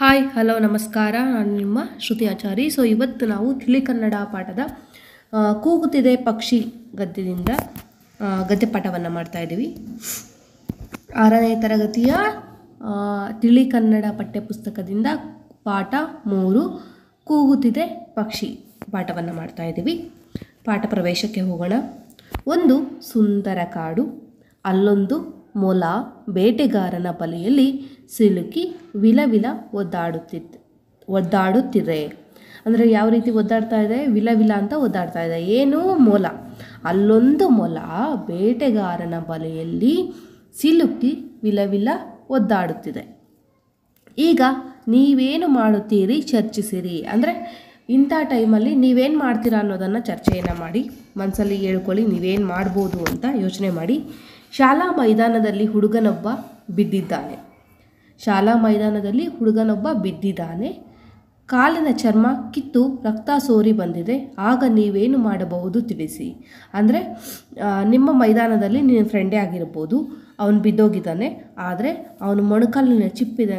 Hi hello ನಮಸ್ಕಾರ, ನಾನು ನಿಮ್ಮ ಶ್ರುತಿ ಆಚಾರಿ. ಇವತ್ತು ನಾವು ತಿಳಿ ಕನ್ನಡ ಪಾಠದ ಕೂಗುತ್ತಿದೆ ಪಕ್ಷಿ ಗದ್ಯದಿಂದ ಗದ್ಯ ಪಾಠವನ್ನು ಮಾಡ್ತಾ ಇದ್ದೀವಿ. 6ನೇ ತರಗತಿಯ ತಿಳಿ ಕನ್ನಡ ಪಠ್ಯಪುಸ್ತಕದಿಂದ ಪಾಠ 3 ಕೂಗುತ್ತಿದೆ ಪಕ್ಷಿ ಪಾಠವನ್ನು ಮಾಡ್ತಾ ಇದ್ದೀವಿ. ಪಾಠ ಪ್ರವೇಶಕ್ಕೆ ಹೋಗೋಣ. ಒಂದು ಸುಂದರ ಕಾಡು, ಅಲ್ಲೊಂದು ಮೊಲ ಬೇಟೆಗಾರನ ಬಲೆಯಲ್ಲಿ ಸಿಲುಕಿ ವಿಲವಿಲ ಒದ್ದಾಡುತ್ತಿದೆ. ಅಂದರೆ ಯಾವ ರೀತಿ ಒದ್ದಾಡ್ತಾ ಇದೆ? ವಿಲವಿಲ ಅಂತ ಒದ್ದಾಡ್ತಾ ಇದೆ. ಏನು? ಮೊಲ. ಅಲ್ಲೊಂದು ಮೊಲ ಬೇಟೆಗಾರನ ಬಲೆಯಲ್ಲಿ ಸಿಲುಕಿ ವಿಲವಿಲ ಒದ್ದಾಡುತ್ತಿದೆ. ಈಗ ನೀವೇನು ಮಾಡುತ್ತೀರಿ? ಚರ್ಚಿಸಿರಿ. ಅಂದರೆ ಇಂಥ ಟೈಮಲ್ಲಿ ನೀವೇನು ಮಾಡ್ತೀರಾ ಅನ್ನೋದನ್ನು ಚರ್ಚೆಯನ್ನು ಮಾಡಿ, ಮನಸ್ಸಲ್ಲಿ ಹೇಳ್ಕೊಳ್ಳಿ ನೀವೇನು ಮಾಡ್ಬೋದು ಅಂತ ಯೋಚನೆ ಮಾಡಿ. ಶಾಲಾ ಮೈದಾನದಲ್ಲಿ ಹುಡುಗನೊಬ್ಬ ಬಿದ್ದಿದ್ದಾನೆ. ಕಾಲಿನ ಚರ್ಮ ಕಿತ್ತು ರಕ್ತ ಸೋರಿ ಬಂದಿದೆ. ಆಗ ನೀವೇನು ಮಾಡಬಹುದು ತಿಳಿಸಿ. ಅಂದರೆ ನಿಮ್ಮ ಮೈದಾನದಲ್ಲಿ ನಿನ್ನ ಫ್ರೆಂಡೇ ಆಗಿರ್ಬೋದು, ಅವನು ಬಿದ್ದೋಗಿದ್ದಾನೆ. ಆದರೆ ಅವನು ಮೊಣಕಾಲಿನ ಚಿಪ್ಪಿದ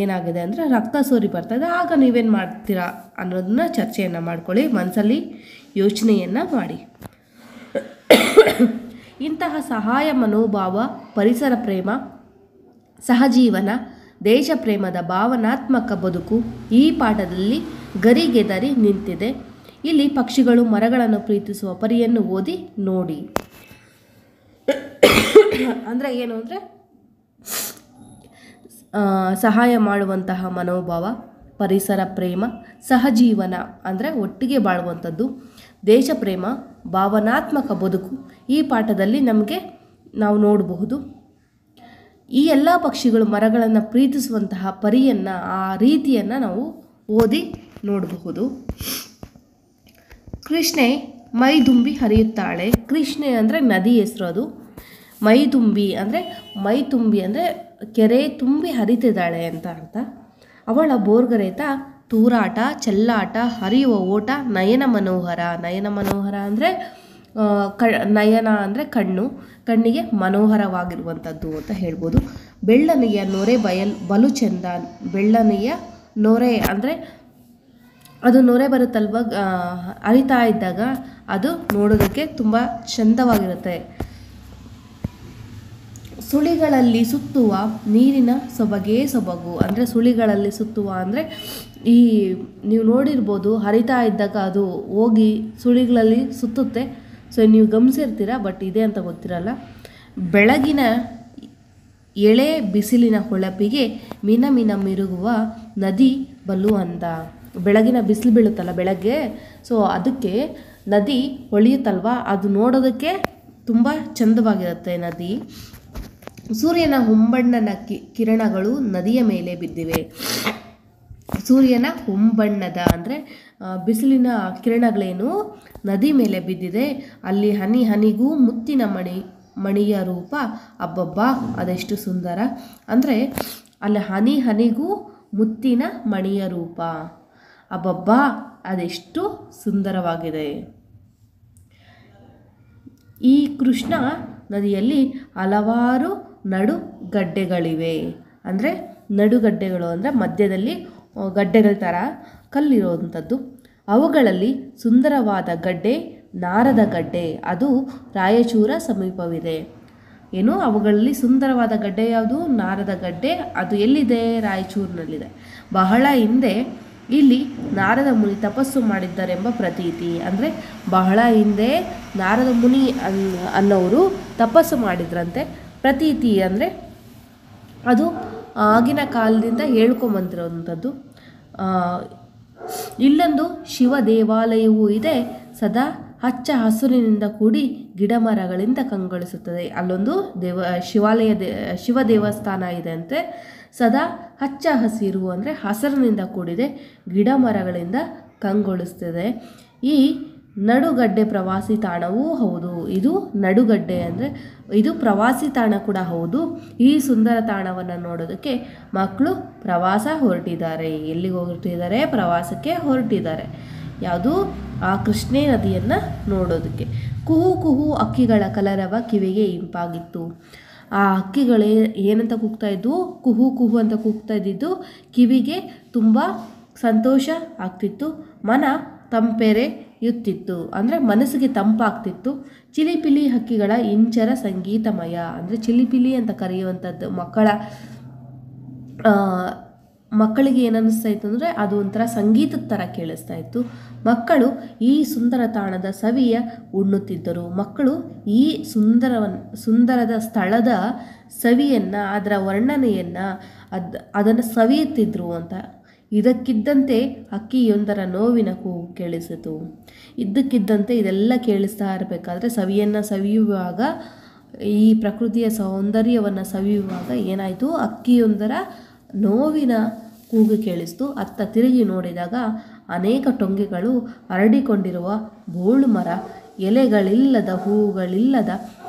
ಏನಾಗಿದೆ ಅಂದರೆ ರಕ್ತ ಸೋರಿ ಬರ್ತದೆ. ಆಗ ನೀವೇನು ಮಾಡ್ತೀರಾ ಅನ್ನೋದನ್ನ ಚರ್ಚೆಯನ್ನು ಮಾಡ್ಕೊಳ್ಳಿ, ಮನಸ್ಸಲ್ಲಿ ಯೋಚನೆಯನ್ನು ಮಾಡಿ. ಇಂತಹ ಸಹಾಯ ಮನೋಭಾವ, ಪರಿಸರ ಪ್ರೇಮ, ಸಹಜೀವನ, ದೇಶ ಪ್ರೇಮದ ಭಾವನಾತ್ಮಕ ಬದುಕು ಈ ಪಾಠದಲ್ಲಿ ಗರಿಗೆದರಿ ನಿಂತಿದೆ. ಇಲ್ಲಿ ಪಕ್ಷಿಗಳು ಮರಗಳನ್ನು ಪ್ರೀತಿಸುವ ಪರಿಯನ್ನು ಓದಿ ನೋಡಿ. ಅಂದರೆ ಏನು ಅಂದರೆ ಸಹಾಯ ಮಾಡುವಂತಹ ಮನೋಭಾವ, ಪರಿಸರ ಪ್ರೇಮ, ಸಹಜೀವನ ಅಂದರೆ ಒಟ್ಟಿಗೆ ಬಾಳುವಂಥದ್ದು, ದೇಶ ಪ್ರೇಮ, ಭಾವನಾತ್ಮಕ ಬದುಕು ಈ ಪಾಠದಲ್ಲಿ ನಾವು ನೋಡಬಹುದು. ಈ ಎಲ್ಲ ಪಕ್ಷಿಗಳು ಮರಗಳನ್ನು ಪ್ರೀತಿಸುವಂತಹ ಪರಿಯನ್ನು, ಆ ರೀತಿಯನ್ನು ನಾವು ಓದಿ ನೋಡಬಹುದು. ಕೃಷ್ಣೆ ಮೈದುಂಬಿ ಹರಿಯುತ್ತಾಳೆ. ಕೃಷ್ಣೆ ಅಂದರೆ ನದಿ ಹೆಸರು, ಅದು. ಮೈದುಂಬಿ ಅಂದರೆ ಕೆರೆ ತುಂಬಿ ಹರಿತಿದ್ದಾಳೆ ಅಂತ ಅರ್ಥ. ಅವಳ ಬೋರ್ಗರೆತ ತೂರಾಟ, ಚೆಲ್ಲಾಟ, ಹರಿಯುವ ಓಟ ನಯನ ಮನೋಹರ. ನಯನ ಮನೋಹರ ಅಂದರೆ ನಯನ ಅಂದರೆ ಕಣ್ಣಿಗೆ ಮನೋಹರವಾಗಿರುವಂಥದ್ದು ಅಂತ ಹೇಳ್ಬೋದು. ಬೆಳ್ಳನೆಯ ನೊರೆ ಬಲು ಚೆಂದ. ಬೆಳ್ಳನೆಯ ನೊರೆ ಅಂದರೆ ಅದು ನೊರೆ ಬರುತ್ತಲ್ವ, ಹರಿತಾ ಇದ್ದಾಗ ಅದು ನೋಡೋದಕ್ಕೆ ತುಂಬ ಚಂದವಾಗಿರುತ್ತೆ. ಸುಳಿಗಳಲ್ಲಿ ಸುತ್ತುವ ನೀರಿನ ಸೊಬಗೇ ಸೊಬಗು. ಅಂದರೆ ಸುಳಿಗಳಲ್ಲಿ ಸುತ್ತುವ ಅಂದರೆ ಈ ನೀವು ನೋಡಿರ್ಬೋದು, ಹರಿತಾ ಇದ್ದಾಗ ಅದು ಹೋಗಿ ಸುಳಿಗಳಲ್ಲಿ ಸುತ್ತುತ್ತೆ. ಸೊ ನೀವು ಗಮನಿಸಿರ್ತೀರ, ಬಟ್ ಇದೆ ಅಂತ ಗೊತ್ತಿರಲ್ಲ. ಬೆಳಗಿನ ಎಳೆ ಬಿಸಿಲಿನ ಹೊಳಪಿಗೆ ಮಿನ ಮಿನ ಮಿರುಗುವ ನದಿ ಬಲು ಅಂದ. ಬೆಳಗಿನ ಬಿಸಿಲು ಬೀಳುತ್ತಲ್ಲ ಬೆಳಗ್ಗೆ, ಸೊ ಅದಕ್ಕೆ ನದಿ ಹೊಳೆಯುತ್ತಲ್ವ, ಅದು ನೋಡೋದಕ್ಕೆ ತುಂಬ ಚಂದವಾಗಿರುತ್ತೆ ನದಿ. ಸೂರ್ಯನ ಹೊಂಬಣ್ಣನ ಕಿರಣಗಳು ನದಿಯ ಮೇಲೆ ಬಿದ್ದಿವೆ. ಸೂರ್ಯನ ಹೊಂಬಣ್ಣದ ಅಂದರೆ ಬಿಸಿಲಿನ ಕಿರಣಗಳೇನು ನದಿ ಮೇಲೆ ಬಿದ್ದಿದೆ. ಅಲ್ಲಿ ಹನಿ ಹನಿಗೂ ಮುತ್ತಿನ ಮಣಿಯ ರೂಪ. ಅಬ್ಬಬ್ಬಾ ಅದೆಷ್ಟು ಸುಂದರ. ಅಂದರೆ ಅಲ್ಲಿ ಹನಿ ಹನಿಗೂ ಮುತ್ತಿನ ಮಣಿಯ ರೂಪ. ಅಬ್ಬಬ್ಬಾ ಅದೆಷ್ಟು ಸುಂದರವಾಗಿದೆ. ಈ ಕೃಷ್ಣ ನದಿಯಲ್ಲಿ ಹಲವಾರು ನಡುಗಡ್ಡೆಗಳಿವೆ. ಅಂದರೆ ನಡುಗಡ್ಡೆಗಳು ಅಂದರೆ ಮಧ್ಯದಲ್ಲಿ ಗಡ್ಡೆಗಳ ಥರ ಕಲ್ಲಿರುವಂಥದ್ದು. ಅವುಗಳಲ್ಲಿ ಸುಂದರವಾದ ಗಡ್ಡೆ ನಾರದ ಗಡ್ಡೆ, ಅದು ರಾಯಚೂರ ಸಮೀಪವಿದೆ. ಏನು? ಅವುಗಳಲ್ಲಿ ಸುಂದರವಾದ ಗಡ್ಡೆ ಯಾವುದು? ನಾರದ ಗಡ್ಡೆ. ಅದು ಎಲ್ಲಿದೆ? ರಾಯಚೂರಿನಲ್ಲಿದೆ. ಬಹಳ ಹಿಂದೆ ಇಲ್ಲಿ ನಾರದ ಮುನಿ ತಪಸ್ಸು ಮಾಡಿದ್ದಾರೆಂಬ ಪ್ರತೀತಿ. ಅಂದರೆ ಬಹಳ ಹಿಂದೆ ನಾರದ ಮುನಿ ಅನ್ನೋರು ತಪಸ್ಸು ಮಾಡಿದ್ರಂತೆ. ಪ್ರತೀತಿ ಅಂದರೆ ಅದು ಆಗಿನ ಕಾಲದಿಂದ ಹೇಳ್ಕೊಂಬಂದಿರೋವಂಥದ್ದು. ಇಲ್ಲೊಂದು ಶಿವ ದೇವಾಲಯವೂ ಇದೆ. ಸದಾ ಹಚ್ಚ ಹಸುರಿನಿಂದ ಕೂಡಿ ಗಿಡ ಮರಗಳಿಂದ ಕಂಗೊಳಿಸುತ್ತದೆ. ಅಲ್ಲೊಂದು ಶಿವ ದೇವಸ್ಥಾನ ಇದೆ ಅಂತೆ. ಸದಾ ಹಚ್ಚ ಹಸಿರು ಅಂದರೆ ಹಸಿರಿನಿಂದ ಕೂಡಿದೆ, ಗಿಡ ಮರಗಳಿಂದ ಕಂಗೊಳಿಸ್ತದೆ. ಈ ನಡುಗಡ್ಡೆ ಪ್ರವಾಸಿ ತಾಣವೂ ಹೌದು. ಇದು ನಡುಗಡ್ಡೆ ಅಂದರೆ ಇದು ಪ್ರವಾಸಿ ತಾಣ ಕೂಡ ಹೌದು. ಈ ಸುಂದರ ತಾಣವನ್ನು ನೋಡೋದಕ್ಕೆ ಮಕ್ಕಳು ಪ್ರವಾಸ ಹೊರಟಿದ್ದಾರೆ. ಎಲ್ಲಿಗೆ ಹೊರಟಿದ್ದಾರೆ? ಪ್ರವಾಸಕ್ಕೆ ಹೊರಟಿದ್ದಾರೆ. ಯಾವುದು? ಆ ಕೃಷ್ಣೆ ನದಿಯನ್ನು ನೋಡೋದಕ್ಕೆ. ಕುಹು ಕುಹು ಅಕ್ಕಿಗಳ ಕಲರವ ಕಿವಿಗೆ ಇಂಪಾಗಿತ್ತು. ಆ ಹಕ್ಕಿಗಳೇ ಏನಂತ ಕೂಗ್ತಾ ಇದ್ವು, ಕುಹು ಕುಹು ಅಂತ ಕೂಗ್ತಾ ಇದ್ದಿದ್ದು ಕಿವಿಗೆ ತುಂಬ ಸಂತೋಷ ಆಗ್ತಿತ್ತು, ಮನ ತಂಪೆರೆಯುತ್ತಿತ್ತು, ಅಂದರೆ ಮನಸ್ಸಿಗೆ ತಂಪಾಗ್ತಿತ್ತು. ಚಿಲಿಪಿಲಿ ಹಕ್ಕಿಗಳ ಇಂಚರ ಸಂಗೀತಮಯ, ಅಂದರೆ ಚಿಲಿಪಿಲಿ ಅಂತ ಕರೆಯುವಂಥದ್ದು ಮಕ್ಕಳಿಗೆ ಏನನ್ನಿಸ್ತಾ ಇತ್ತು ಅಂದರೆ ಅದು ಒಂಥರ ಸಂಗೀತದ ಥರ ಕೇಳಿಸ್ತಾ ಇತ್ತು. ಮಕ್ಕಳು ಈ ಸುಂದರ ತಾಣದ ಸವಿಯ ಉಣ್ಣುತ್ತಿದ್ದರು. ಮಕ್ಕಳು ಈ ಸುಂದರದ ಸ್ಥಳದ ಸವಿಯನ್ನು, ಅದರ ವರ್ಣನೆಯನ್ನು, ಅದನ್ನು ಸವಿಯುತ್ತಿದ್ದರು ಅಂತ. ಇದಕ್ಕಿದ್ದಂತೆ ಹಕ್ಕಿಯೊಂದರ ನೋವಿನ ಕೂಗು ಕೇಳಿಸಿತು. ಇದ್ದಕ್ಕಿದ್ದಂತೆ ಇದೆಲ್ಲ ಕೇಳಿಸ್ತಾ ಇರಬೇಕಾದ್ರೆ ಸವಿಯನ್ನು ಸವಿಯುವಾಗ, ಈ ಪ್ರಕೃತಿಯ ಸೌಂದರ್ಯವನ್ನು ಸವಿಯುವಾಗ ಏನಾಯಿತು, ಹಕ್ಕಿಯೊಂದರ ನೋವಿನ ಕೂಗು ಕೇಳಿಸ್ತು. ಅತ್ತ ತಿರುಗಿ ನೋಡಿದಾಗ ಅನೇಕ ಟೊಂಗೆಗಳು ಹರಡಿಕೊಂಡಿರುವ ಬೋಳು ಮರ, ಎಲೆಗಳಿಲ್ಲದ, ಹೂವುಗಳಿಲ್ಲದ,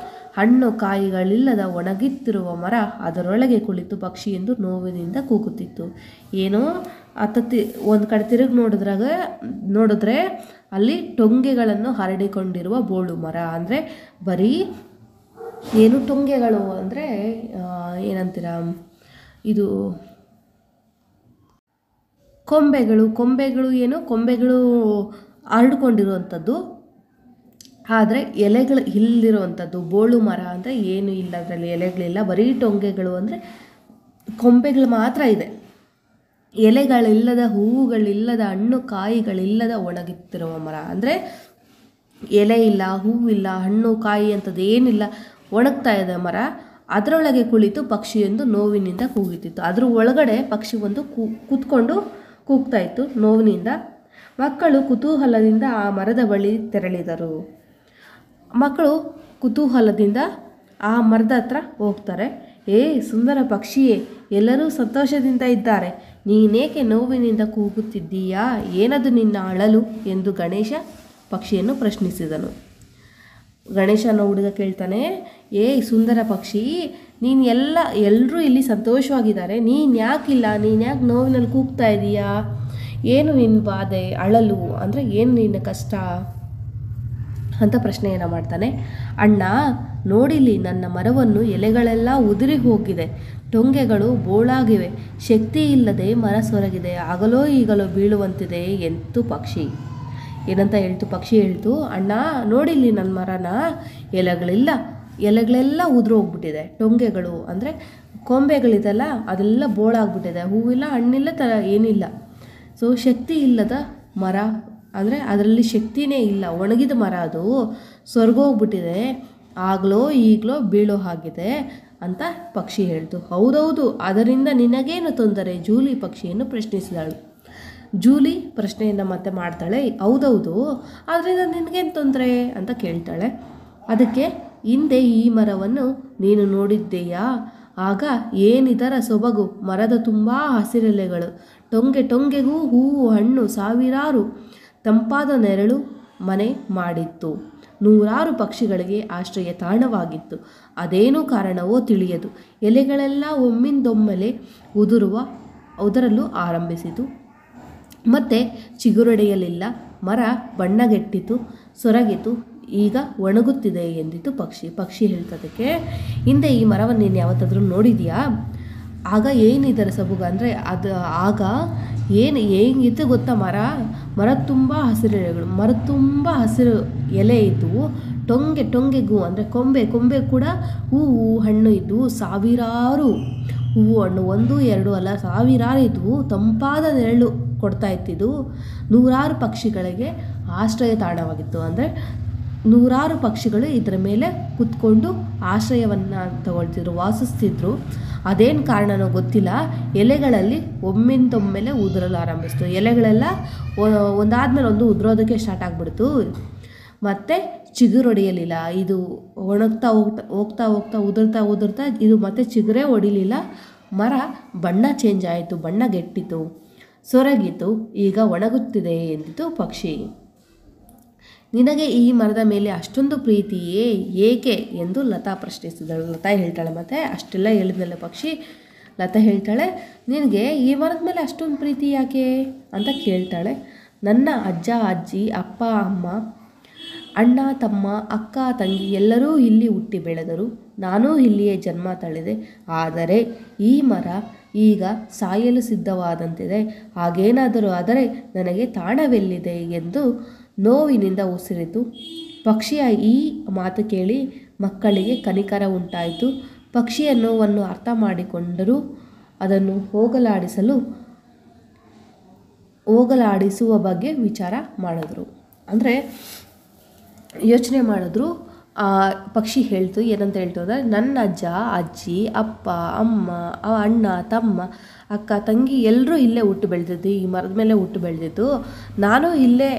ಹಣ್ಣು ಕಾಯಿಗಳಿಲ್ಲದ ಒಣಗಿತ್ತಿರುವ ಮರ, ಅದರೊಳಗೆ ಕುಳಿತು ಪಕ್ಷಿಯೆಂದು ನೋವಿನಿಂದ ಕೂಗುತ್ತಿತ್ತು. ಏನೋ ಒಂದು ಕಡೆ ತಿರುಗಿ ನೋಡಿದ್ರೆ ಅಲ್ಲಿ ಟೊಂಗೆಗಳನ್ನು ಹರಡಿಕೊಂಡಿರುವ ಬೋಳು ಮರ, ಅಂದರೆ ಬರೀ ಏನು ಟೊಂಗೆಗಳು ಅಂದರೆ ಏನಂತೀರ, ಇದು ಕೊಂಬೆಗಳು ಏನು ಕೊಂಬೆಗಳು ಹರಡ್ಕೊಂಡಿರುವಂಥದ್ದು, ಆದರೆ ಎಲೆಗಳು ಇಲ್ಲಿರುವಂಥದ್ದು. ಬೋಳು ಮರ ಅಂದರೆ ಏನು ಇಲ್ಲ, ಅದರಲ್ಲಿ ಎಲೆಗಳಿಲ್ಲ, ಬರೀ ಟೊಂಗೆಗಳು, ಅಂದರೆ ಕೊಂಬೆಗಳು ಮಾತ್ರ ಇದೆ. ಎಲೆಗಳಿಲ್ಲದ, ಹೂವುಗಳಿಲ್ಲದ, ಹಣ್ಣು ಕಾಯಿಗಳಿಲ್ಲದ ಒಣಗುತ್ತಿರುವ ಮರ, ಅಂದರೆ ಎಲೆ ಇಲ್ಲ, ಹೂವಿಲ್ಲ, ಹಣ್ಣು ಕಾಯಿ ಅಂಥದ್ದು ಏನಿಲ್ಲ, ಒಣಗ್ತಾ ಇದೆ ಮರ. ಅದರೊಳಗೆ ಕುಳಿತು ಪಕ್ಷಿಯೊಂದು ನೋವಿನಿಂದ ಕೂಗುತ್ತಿತ್ತು. ಅದ್ರ ಒಳಗಡೆ ಪಕ್ಷಿ ಒಂದು ಕೂತ್ಕೊಂಡು ಕೂಗ್ತಾ ಇತ್ತು ನೋವಿನಿಂದ. ಮಕ್ಕಳು ಕುತೂಹಲದಿಂದ ಆ ಮರದ ಬಳಿ ತೆರಳಿದರು. ಮಕ್ಕಳು ಕುತೂಹಲದಿಂದ ಆ ಮರದ ಹತ್ರ ಹೋಗ್ತಾರೆ. ಸುಂದರ ಪಕ್ಷಿಯೇ, ಎಲ್ಲರೂ ಸಂತೋಷದಿಂದ ಇದ್ದಾರೆ, ನೀನೇಕೆ ನೋವಿನಿಂದ ಕೂಗುತ್ತಿದ್ದೀಯಾ? ಏನದು ನಿನ್ನ ಅಳಲು ಎಂದು ಗಣೇಶ ಪಕ್ಷಿಯನ್ನು ಪ್ರಶ್ನಿಸಿದನು. ಗಣೇಶನ ಹುಡುಗ ಕೇಳ್ತಾನೆ, ಸುಂದರ ಪಕ್ಷಿ, ಎಲ್ಲರೂ ಇಲ್ಲಿ ಸಂತೋಷವಾಗಿದ್ದಾರೆ, ನೀನು ಯಾಕಿಲ್ಲ, ನೀನು ಯಾಕೆ ನೋವಿನಲ್ಲಿ ಕೂಗ್ತಾ ಇದೀಯಾ? ಏನು ನಿನ್ನ ಬಾಧೆ, ಅಳಲು ಅಂದರೆ ಏನು ನಿನ್ನ ಕಷ್ಟ ಅಂತ ಪ್ರಶ್ನೆಯನ್ನು ಮಾಡ್ತಾನೆ. ಅಣ್ಣ ನೋಡಿಲಿ, ನನ್ನ ಮರವನ್ನು ಎಲೆಗಳೆಲ್ಲ ಉದುರಿ ಹೋಗಿದೆ, ಟೊಂಗೆಗಳು ಬೋಳಾಗಿವೆ, ಶಕ್ತಿ ಇಲ್ಲದೆ ಮರ ಸೊರಗಿದೆ, ಆಗಲೋ ಈಗಲೋ ಬೀಳುವಂತಿದೆ ಎಂತು ಪಕ್ಷಿ. ಏನಂತ ಹೇಳ್ತು ಪಕ್ಷಿ? ಹೇಳ್ತು, ಅಣ್ಣ ನೋಡಿಲಿ ನನ್ನ ಮರನ, ಎಲೆಗಳೆಲ್ಲ ಉದುರು ಹೋಗ್ಬಿಟ್ಟಿದೆ, ಟೊಂಗೆಗಳು ಅಂದರೆ ಕೊಂಬೆಗಳಿದೆಲ್ಲ ಅದೆಲ್ಲ ಬೋಳಾಗ್ಬಿಟ್ಟಿದೆ, ಹೂವಿಲ್ಲ, ಹಣ್ಣಿಲ್ಲ, ಏನಿಲ್ಲ. ಸೊ ಶಕ್ತಿ ಇಲ್ಲದ ಮರ, ಅಂದರೆ ಅದರಲ್ಲಿ ಶಕ್ತಿನೇ ಇಲ್ಲ, ಒಣಗಿದ ಮರ, ಅದು ಸೊರ್ಗೋಗ್ಬಿಟ್ಟಿದೆ, ಆಗಲೋ ಈಗಲೋ ಬೀಳೋ ಹಾಗಿದೆ ಅಂತ ಪಕ್ಷಿ ಹೇಳ್ತು. ಹೌದೌದು, ಅದರಿಂದ ನಿನಗೇನು ತೊಂದರೆ? ಜೂಲಿ ಪಕ್ಷಿಯನ್ನು ಪ್ರಶ್ನಿಸಿದಳು. ಜೂಲಿ ಪ್ರಶ್ನೆಯನ್ನು ಮತ್ತೆ ಮಾಡ್ತಾಳೆ. ಹೌದೌದು, ಅದರಿಂದ ನಿನಗೇನು ತೊಂದರೆ ಅಂತ ಕೇಳ್ತಾಳೆ. ಅದಕ್ಕೆ, ಹಿಂದೆ ಈ ಮರವನ್ನು ನೀನು ನೋಡಿದ್ದೀಯಾ? ಆಗ ಏನಿದರ ಸೊಬಗು, ಮರದ ತುಂಬ ಹಸಿರೆಲೆಗಳು, ಟೊಂಗೆಗೂ ಹೂವು ಹಣ್ಣು, ಸಾವಿರಾರು ತಂಪಾದ ನೆರಳು ಮನೆ ಮಾಡಿತ್ತು, ನೂರಾರು ಪಕ್ಷಿಗಳಿಗೆ ಆಶ್ರಯ ತಾಣವಾಗಿತ್ತು. ಅದೇನು ಕಾರಣವೋ ತಿಳಿಯದು, ಎಲೆಗಳೆಲ್ಲ ಒಮ್ಮಿಂದೊಮ್ಮೆಲೆ ಉದುರಲು ಆರಂಭಿಸಿತು, ಮತ್ತೆ ಚಿಗುರೊಡೆಯಲಿಲ್ಲ, ಮರ ಬಣ್ಣಗೆಟ್ಟಿತು, ಸೊರಗಿತು, ಈಗ ಒಣಗುತ್ತಿದೆ ಎಂದಿತು ಪಕ್ಷಿ ಹೇಳ್ತದಕ್ಕೆ, ಹಿಂದೆ ಈ ಮರವನ್ನು ನೀನು ಯಾವತ್ತಾದರೂ ನೋಡಿದೆಯಾ? ಆಗ ಏನಿದರ ಸೊಬಗು ಅಂದರೆ ಆಗ ಹೇಗಿತ್ತು ಗೊತ್ತಾ? ಮರ ತುಂಬ ಹಸಿರೆಲೆಗಳು, ಮರ ತುಂಬ ಹಸಿರು ಎಲೆ ಇದ್ದವು, ಟೊಂಗೆಗೂ ಅಂದರೆ ಕೊಂಬೆ ಕೂಡ ಹೂವು ಹಣ್ಣು ಇದ್ದವು, ಸಾವಿರಾರು ಹೂವು ಹಣ್ಣು, 1 2 ಅಲ್ಲ, ಸಾವಿರಾರು ಇದ್ದವು, ತಂಪಾದ ನೆರಳು ಕೊಡ್ತಾ ಇತ್ತಿದ್ದು, ನೂರಾರು ಪಕ್ಷಿಗಳಿಗೆ ಆಶ್ರಯ ತಾಣವಾಗಿತ್ತು. ಅಂದರೆ ನೂರಾರು ಪಕ್ಷಿಗಳು ಇದರ ಮೇಲೆ ಕುತ್ಕೊಂಡು ಆಶ್ರಯವನ್ನು ತಗೊಳ್ತಿದ್ರು, ವಾಸಿಸ್ತಿದ್ರು. ಅದೇನು ಕಾರಣನೋ ಗೊತ್ತಿಲ್ಲ, ಎಲೆಗಳಲ್ಲಿ ಒಮ್ಮಿಂದೊಮ್ಮೆಲೆ ಉದುರಲು ಆರಂಭಿಸ್ತು. ಎಲೆಗಳೆಲ್ಲ ಒಂದಾದ್ಮೇಲೆ ಒಂದು ಉದುರೋದಕ್ಕೆ ಸ್ಟಾರ್ಟ್ ಆಗಿಬಿಡ್ತು. ಮತ್ತು ಚಿಗುರೊಡೆಯಲಿಲ್ಲ, ಇದು ಒಣಗ್ತಾ ಹೋಗ್ತಾ ಉದುರ್ತಾ ಇದು ಮತ್ತೆ ಚಿಗುರೇ ಹೊಡಿಲಿಲ್ಲ. ಮರ ಬಣ್ಣ ಚೇಂಜ್ ಆಯಿತು, ಬಣ್ಣ ಗೆಟ್ಟಿತು, ಸೊರಗಿತು, ಈಗ ಒಣಗುತ್ತಿದೆ ಎಂದಿತು ಪಕ್ಷಿ. ನಿನಗೆ ಈ ಮರದ ಮೇಲೆ ಅಷ್ಟೊಂದು ಪ್ರೀತಿಯೇ, ಏಕೆ ಎಂದು ಲತಾ ಪ್ರಶ್ನಿಸಿದಳು. ಲತಾ ಹೇಳ್ತಾಳೆ, ಮತ್ತೆ ಅಷ್ಟೆಲ್ಲ ಹೇಳಿದ್ನಲ್ಲ ಪಕ್ಷಿ. ಲತಾ ಹೇಳ್ತಾಳೆ, ನಿನಗೆ ಈ ಮರದ ಮೇಲೆ ಅಷ್ಟೊಂದು ಪ್ರೀತಿ ಯಾಕೆ ಅಂತ ಕೇಳ್ತಾಳೆ. ನನ್ನ ಅಜ್ಜ ಅಜ್ಜಿ, ಅಪ್ಪ ಅಮ್ಮ, ಅಣ್ಣ ತಮ್ಮ, ಅಕ್ಕ ತಂಗಿ ಎಲ್ಲರೂ ಇಲ್ಲಿ ಹುಟ್ಟಿ ಬೆಳೆದರು. ನಾನೂ ಇಲ್ಲಿಯೇ ಜನ್ಮ ತಳೆದೆ. ಆದರೆ ಈ ಮರ ಈಗ ಸಾಯಲು ಸಿದ್ಧವಾದಂತಿದೆ. ಹಾಗೇನಾದರೂ ಆದರೆ ನನಗೆ ತಾಣವೆಲ್ಲಿದೆ ಎಂದು ನೋವಿನಿಂದ ಉಸಿರಿತು. ಪಕ್ಷಿಯ ಈ ಮಾತು ಕೇಳಿ ಮಕ್ಕಳಿಗೆ ಕನಿಕರ ಉಂಟಾಯಿತು. ಪಕ್ಷಿಯ ನೋವನ್ನು ಅರ್ಥ ಮಾಡಿಕೊಂಡರೂ ಅದನ್ನು ಹೋಗಲಾಡಿಸುವ ಬಗ್ಗೆ ವಿಚಾರ ಮಾಡಿದ್ರು. ಅಂದರೆ ಯೋಚನೆ ಮಾಡಿದ್ರು. ಪಕ್ಷಿ ಹೇಳ್ತು, ಏನಂತ ಹೇಳ್ತು ಅಂದರೆ, ನನ್ನ ಅಜ್ಜ ಅಜ್ಜಿ ಅಪ್ಪ ಅಮ್ಮ ಅಣ್ಣ ತಮ್ಮ ಅಕ್ಕ ತಂಗಿ ಎಲ್ಲರೂ ಇಲ್ಲೇ ಹುಟ್ಟು ಬೆಳೆದಿದ್ದು, ಈ ಮರದ ಮೇಲೆ ಹುಟ್ಟು ಬೆಳೆದಿದ್ದು. ನಾನು ಇಲ್ಲೇ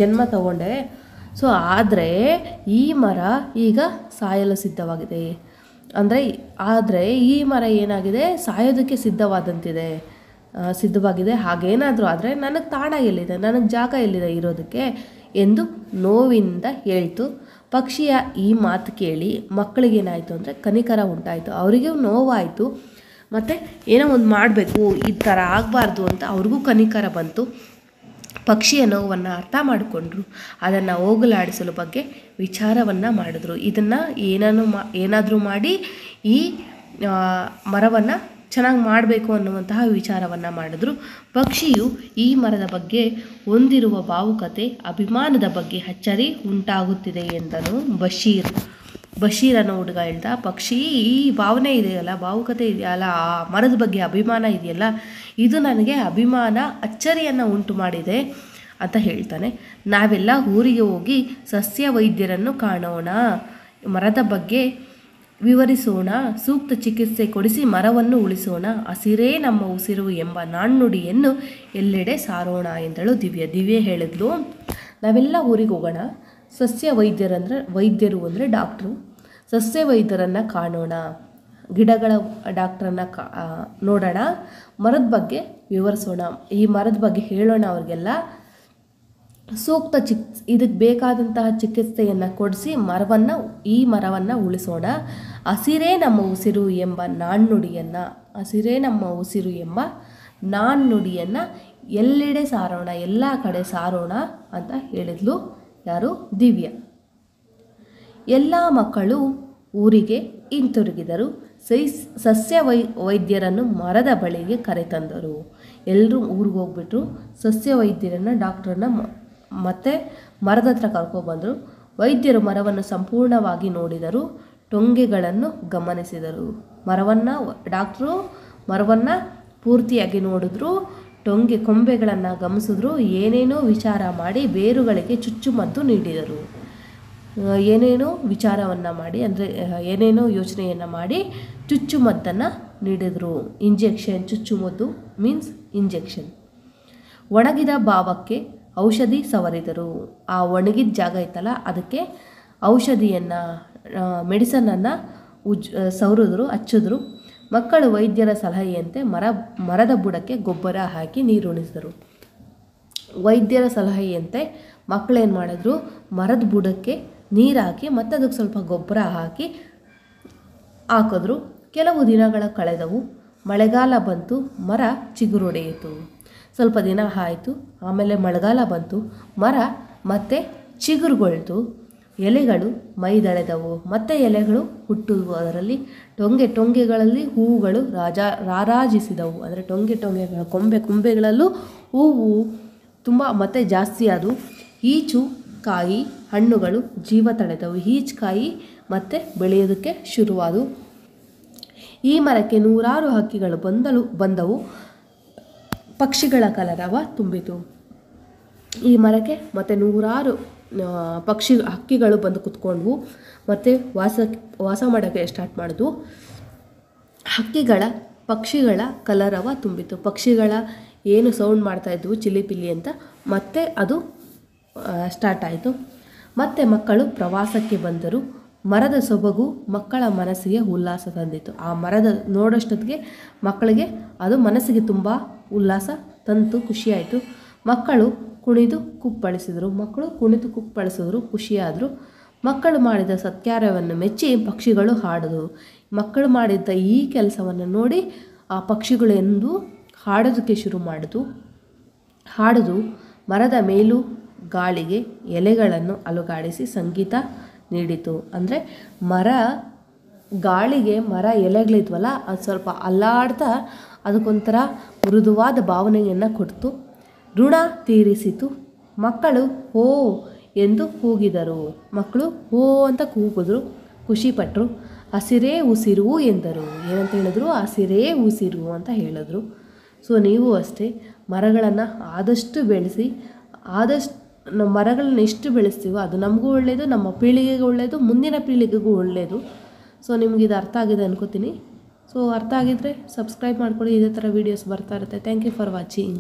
ಜನ್ಮ ತಗೊಂಡೆ. ಸೊ ಆದರೆ ಈ ಮರ ಈಗ ಸಾಯಲು ಸಿದ್ಧವಾಗಿದೆ. ಆದರೆ ಈ ಮರ ಏನಾಗಿದೆ, ಸಾಯೋದಕ್ಕೆ ಸಿದ್ಧವಾಗಿದೆ. ಹಾಗೇನಾದರೂ ಆದರೆ ನನಗೆ ತಾಣ ಎಲ್ಲಿದೆ, ನನಗೆ ಜಾಗ ಎಲ್ಲಿದೆ ಇರೋದಕ್ಕೆ ಎಂದು ನೋವಿಂದ ಹೇಳ್ತು. ಪಕ್ಷಿಯ ಈ ಮಾತು ಕೇಳಿ ಮಕ್ಕಳಿಗೇನಾಯಿತು ಅಂದರೆ ಕನಿಕರ ಉಂಟಾಯಿತು. ಅವರಿಗೂ ನೋವಾಯಿತು, ಮತ್ತು ಏನೋ ಒಂದು ಮಾಡಬೇಕು, ಈ ಥರ ಆಗಬಾರ್ದು ಅಂತ ಅವ್ರಿಗೂ ಕನಿಕರ ಬಂತು. ಪಕ್ಷಿಯ ನೋವನ್ನು ಅರ್ಥ ಮಾಡಿಕೊಂಡ್ರು. ಅದನ್ನು ಹೋಗಲಾಡಿಸಲು ಬಗ್ಗೆ ವಿಚಾರವನ್ನು ಮಾಡಿದ್ರು. ಇದನ್ನು ಏನಾದರೂ ಮಾಡಿ ಈ ಮರವನ್ನು ಚೆನ್ನಾಗಿ ಮಾಡಬೇಕು ಅನ್ನುವಂತಹ ವಿಚಾರವನ್ನು ಮಾಡಿದ್ರು. ಪಕ್ಷಿಯು ಈ ಮರದ ಬಗ್ಗೆ ಹೊಂದಿರುವ ಭಾವುಕತೆ, ಅಭಿಮಾನದ ಬಗ್ಗೆ ಅಚ್ಚರಿ ಉಂಟಾಗುತ್ತಿದೆ ಎಂದನು ಬಶೀರ್ ಅನ್ನೋ ಹುಡುಗ ಹೇಳ್ದ. ಪಕ್ಷಿ ಈ ಭಾವನೆ ಇದೆಯಲ್ಲ, ಭಾವುಕತೆ ಇದೆಯಲ್ಲ, ಆ ಮರದ ಬಗ್ಗೆ ಅಭಿಮಾನ ಇದೆಯಲ್ಲ, ಇದು ನನಗೆ ಅಚ್ಚರಿಯನ್ನು ಉಂಟು ಮಾಡಿದೆ ಅಂತ ಹೇಳ್ತಾನೆ. ನಾವೆಲ್ಲ ಊರಿಗೆ ಹೋಗಿ ಸಸ್ಯ ವೈದ್ಯರನ್ನು ಕಾಣೋಣ, ಮರದ ಬಗ್ಗೆ ವಿವರಿಸೋಣ, ಸೂಕ್ತ ಚಿಕಿತ್ಸೆ ಕೊಡಿಸಿ ಮರವನ್ನು ಉಳಿಸೋಣ, ಹಸಿರೇ ನಮ್ಮ ಉಸಿರು ಎಂಬ ನಾಣ್ಣುಡಿಯನ್ನು ಎಲ್ಲೆಡೆ ಸಾರೋಣ ಎಂದಳು ದಿವ್ಯ ಹೇಳಿದ್ಲು. ನಾವೆಲ್ಲ ಊರಿಗೆ ಹೋಗೋಣ, ವೈದ್ಯರು ಅಂದರೆ ಡಾಕ್ಟ್ರು, ಸಸ್ಯ ವೈದ್ಯರನ್ನು ಕಾಣೋಣ, ಗಿಡಗಳ ಡಾಕ್ಟ್ರನ್ನು ನೋಡೋಣ, ಮರದ ಬಗ್ಗೆ ವಿವರಿಸೋಣ, ಈ ಮರದ ಬಗ್ಗೆ ಹೇಳೋಣ, ಅವ್ರಿಗೆಲ್ಲ ಸೂಕ್ತ ಇದಕ್ಕೆ ಬೇಕಾದಂತಹ ಚಿಕಿತ್ಸೆಯನ್ನು ಕೊಡಿಸಿ ಈ ಮರವನ್ನು ಉಳಿಸೋಣ, ಹಸಿರೇ ನಮ್ಮ ಉಸಿರು ಎಂಬ ನಾಣ್ಣುಡಿಯನ್ನು ಎಲ್ಲೆಡೆ ಸಾರೋಣ, ಎಲ್ಲ ಕಡೆ ಸಾರೋಣ ಅಂತ ಹೇಳಿದ್ಲು. ಯಾರು? ದಿವ್ಯ. ಎಲ್ಲ ಮಕ್ಕಳು ಊರಿಗೆ ಹಿಂತಿರುಗಿದರು. ಸಸ್ಯ ವೈದ್ಯರನ್ನು ಮರದ ಬಳಿಗೆ ಕರೆತಂದರು. ಎಲ್ಲರೂ ಊರಿಗೆ ಹೋಗ್ಬಿಟ್ರು. ಸಸ್ಯ ವೈದ್ಯರನ್ನು, ಡಾಕ್ಟ್ರನ್ನ ಮತ್ತೆ ಮರದ ಹತ್ರ ಕರ್ಕೊಬಂದರು. ವೈದ್ಯರು ಮರವನ್ನು ಸಂಪೂರ್ಣವಾಗಿ ನೋಡಿದರು, ಟೊಂಗೆಗಳನ್ನು ಗಮನಿಸಿದರು. ಡಾಕ್ಟ್ರು ಮರವನ್ನು ಪೂರ್ತಿಯಾಗಿ ನೋಡಿದ್ರು, ಕೊಂಬೆಗಳನ್ನು ಗಮನಿಸಿದ್ರು, ಏನೇನೋ ವಿಚಾರ ಮಾಡಿ ಬೇರುಗಳಿಗೆ ಚುಚ್ಚುಮದ್ದು ನೀಡಿದರು. ಏನೇನೋ ವಿಚಾರವನ್ನು ಮಾಡಿ, ಅಂದರೆ ಏನೇನೋ ಯೋಚನೆಯನ್ನು ಮಾಡಿ ಚುಚ್ಚುಮದ್ದನ್ನು ನೀಡಿದರು. ಚುಚ್ಚುಮದ್ದು ಮೀನ್ಸ್ ಇಂಜೆಕ್ಷನ್. ಒಣಗಿದ ಭಾವಕ್ಕೆ ಔಷಧಿ ಸವರಿದರು. ಆ ಒಣಗಿದ ಜಾಗ ಇತ್ತಲ್ಲ, ಅದಕ್ಕೆ ಔಷಧಿಯನ್ನು, ಮೆಡಿಸನನ್ನು ಹಚ್ಚಿದ್ರು. ಮಕ್ಕಳು ವೈದ್ಯರ ಸಲಹೆಯಂತೆ ಮರದ ಬುಡಕ್ಕೆ ಗೊಬ್ಬರ ಹಾಕಿ ನೀರುಣಿಸಿದರು. ವೈದ್ಯರ ಸಲಹೆಯಂತೆ ಮಕ್ಕಳೇನು ಮಾಡಿದ್ರು, ಮರದ ಬುಡಕ್ಕೆ ನೀರು ಹಾಕಿ ಮತ್ತು ಅದಕ್ಕೆ ಸ್ವಲ್ಪ ಗೊಬ್ಬರ ಹಾಕಿದ್ರು. ಕೆಲವು ದಿನಗಳ ಕಳೆದವು. ಮಳೆಗಾಲ ಬಂತು, ಮರ ಚಿಗುರೊಡೆಯಿತು. ಸ್ವಲ್ಪ ದಿನ ಆಯಿತು, ಆಮೇಲೆ ಮಳೆಗಾಲ ಬಂತು, ಮರ ಮತ್ತೆ ಚಿಗುರುಗೊಳ್ತು. ಎಲೆಗಳು ಮೈದಳೆದವು, ಮತ್ತೆ ಎಲೆಗಳು ಹುಟ್ಟುವು. ಅದರಲ್ಲಿ ಟೊಂಗೆಗಳಲ್ಲಿ ಹೂವುಗಳು ರಾರಾಜಿಸಿದವು. ಅಂದರೆ ಟೊಂಗೆಗಳ ಕೊಂಬೆಗಳಲ್ಲೂ ಹೂವು ತುಂಬ ಮತ್ತೆ ಜಾಸ್ತಿ ಆದವು. ಈಚು ಕಾಯಿ ಹಣ್ಣುಗಳು ಜೀವ ತಳೆದವು. ಈಚುಕಾಯಿ ಮತ್ತೆ ಬೆಳೆಯೋದಕ್ಕೆ ಶುರುವಾದವು. ಈ ಮರಕ್ಕೆ 100 ಹಕ್ಕಿಗಳು ಬಂದವು. ಪಕ್ಷಿಗಳ ಕಲರವ ತುಂಬಿತು. ಈ ಮರಕ್ಕೆ ಮತ್ತೆ 100 ಹಕ್ಕಿಗಳು ಬಂದು ಕುತ್ಕೊಂಡ್ವು, ಮತ್ತು ವಾಸ ಮಾಡೋಕ್ಕೆ ಸ್ಟಾರ್ಟ್ ಮಾಡಿದ್ವು. ಪಕ್ಷಿಗಳ ಕಲರವ ತುಂಬಿತು. ಪಕ್ಷಿಗಳ ಏನು ಸೌಂಡ್ ಮಾಡ್ತಾಯಿದ್ವು, ಚಿಲಿಪಿಲಿ ಅಂತ, ಮತ್ತೆ ಅದು ಸ್ಟಾರ್ಟ್ ಆಯಿತು. ಮತ್ತೆ ಮಕ್ಕಳು ಪ್ರವಾಸಕ್ಕೆ ಬಂದರು. ಮರದ ಸೊಬಗು ಮಕ್ಕಳ ಮನಸ್ಸಿಗೆ ಉಲ್ಲಾಸ ತಂದಿತು. ಆ ಮರದ ನೋಡೋಷ್ಟೊತ್ತಿಗೆ ಮಕ್ಕಳಿಗೆ ಅದು ಮನಸ್ಸಿಗೆ ತುಂಬ ಉಲ್ಲಾಸ ತಂತು, ಖುಷಿಯಾಯಿತು. ಮಕ್ಕಳು ಕುಣಿದು ಕುಪ್ಪಳಿಸಿದ್ರು, ಖುಷಿಯಾದರು. ಮಕ್ಕಳು ಮಾಡಿದ ಸತ್ಕಾರ್ಯವನ್ನು ಮೆಚ್ಚಿ ಪಕ್ಷಿಗಳು ಹಾಡಿದವು. ಮಕ್ಕಳು ಮಾಡಿದ್ದ ಈ ಕೆಲಸವನ್ನು ನೋಡಿ ಆ ಪಕ್ಷಿಗಳು ಎಂದು ಹಾಡೋದಕ್ಕೆ ಶುರು ಹಾಡಿದು. ಮರದ ಮೇಲೂ ಗಾಳಿಗೆ ಎಲೆಗಳನ್ನು ಅಲುಗಾಡಿಸಿ ಸಂಗೀತ ನೀಡಿತು. ಅಂದರೆ ಮರ ಗಾಳಿಗೆ ಮರ ಎಲೆಗಳಿದ್ವಲ್ಲ ಅದು ಸ್ವಲ್ಪ ಅಲ್ಲಾಡ್ತಾ ಅದಕ್ಕೊಂಥರ ಮೃದುವಾದ ಭಾವನೆಯನ್ನು ಕೊಡ್ತು. ಋಣ ತೀರಿಸಿತು. ಮಕ್ಕಳು ಓ ಎಂದು ಕೂಗಿದರು. ಮಕ್ಕಳು ಓ ಅಂತ ಕೂಗಿದ್ರು, ಖುಷಿಪಟ್ಟರು. ಹಸಿರೇ ಉಸಿರು ಎಂದರು. ಏನಂತ ಹೇಳಿದ್ರು? ಹಸಿರೇ ಉಸಿರು ಅಂತ ಹೇಳಿದ್ರು. ಸೊ ನೀವು ಅಷ್ಟೇ ಮರಗಳನ್ನು ಆದಷ್ಟು ಬೆಳೆಸಿ. ಆದಷ್ಟು ಮರಗಳನ್ನ ಎಷ್ಟು ಬೆಳೆಸ್ತೀವೋ ಅದು ನಮಗೂ ಒಳ್ಳೆಯದು, ನಮ್ಮ ಪೀಳಿಗೆಗೂ ಒಳ್ಳೆಯದು, ಮುಂದಿನ ಪೀಳಿಗೆಗೂ ಒಳ್ಳೆಯದು. ಸೊ ನಿಮಗಿದು ಅರ್ಥ ಆಗಿದೆ ಅನ್ಕೋತೀನಿ. ಸೊ ಅರ್ಥ ಆಗಿದ್ದರೆ ಸಬ್ಸ್ಕ್ರೈಬ್ ಮಾಡ್ಕೊಳ್ಳಿ. ಇದೇ ಥರ ವೀಡಿಯೋಸ್ ಬರ್ತಾ ಇರುತ್ತೆ. Thank you for watching.